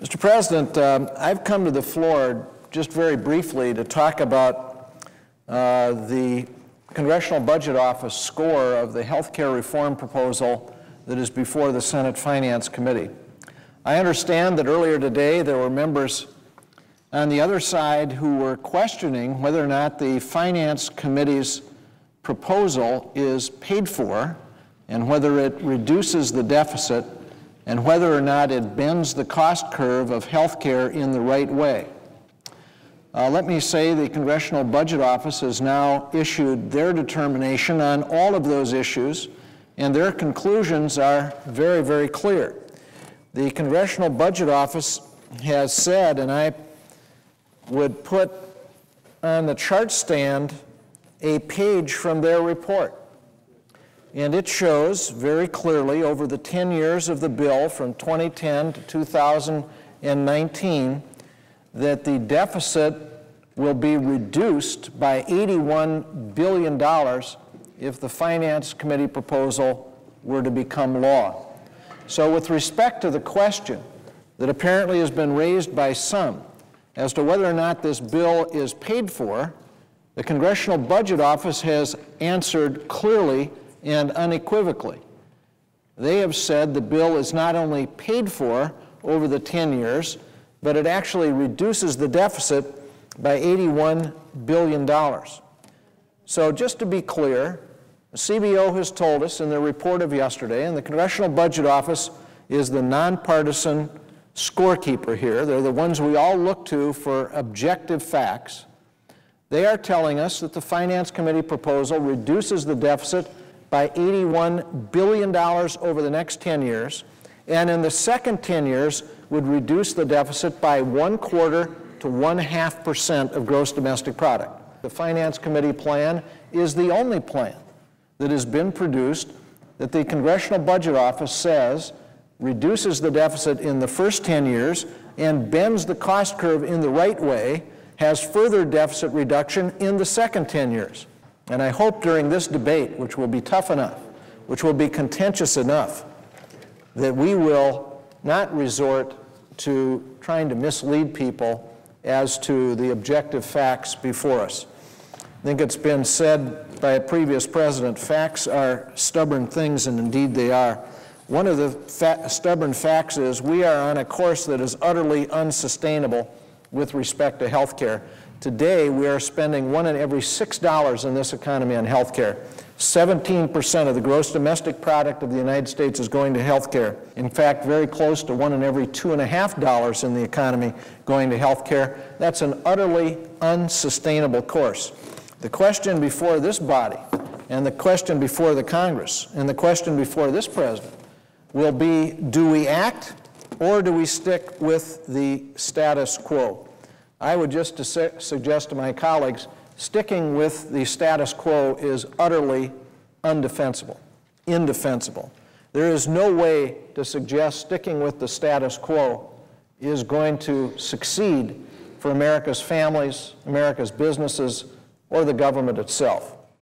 Mr. President, I've come to the floor just very briefly to talk about the Congressional Budget Office score of the health care reform proposal that is before the Senate Finance Committee. I understand that earlier today there were members on the other side who were questioning whether or not the Finance Committee's proposal is paid for and whether it reduces the deficit and whether or not it bends the cost curve of health care in the right way. Let me say the Congressional Budget Office has now issued their determination on all of those issues, and their conclusions are very, very clear. The Congressional Budget Office has said, and I would put on the chart stand a page from their report, and it shows very clearly over the 10 years of the bill from 2010 to 2019 that the deficit will be reduced by $81 billion if the Finance Committee proposal were to become law. So with respect to the question that apparently has been raised by some as to whether or not this bill is paid for, the Congressional Budget Office has answered clearly and unequivocally. They have said the bill is not only paid for over the 10 years, but it actually reduces the deficit by $81 billion. So just to be clear, the CBO has told us in their report of yesterday, and the Congressional Budget Office is the nonpartisan scorekeeper here. They're the ones we all look to for objective facts. They are telling us that the Finance Committee proposal reduces the deficit by $81 billion over the next 10 years, and in the second 10 years would reduce the deficit by 1/4 to 1.5% of gross domestic product. The Finance Committee plan is the only plan that has been produced that the Congressional Budget Office says reduces the deficit in the first 10 years and bends the cost curve in the right way, has further deficit reduction in the second 10 years. And I hope during this debate, which will be tough enough, which will be contentious enough, that we will not resort to trying to mislead people as to the objective facts before us. I think it's been said by a previous president, facts are stubborn things, and indeed they are. One of the stubborn facts is we are on a course that is utterly unsustainable with respect to health care. Today, we are spending $1 in every $6 in this economy on health care. 17% of the gross domestic product of the United States is going to health care. In fact, very close to $1 in every $2.50 in the economy going to health care. That's an utterly unsustainable course. The question before this body, and the question before the Congress, and the question before this president will be, do we act or do we stick with the status quo? I would just suggest to my colleagues, sticking with the status quo is utterly indefensible. There is no way to suggest sticking with the status quo is going to succeed for America's families, America's businesses, or the government itself.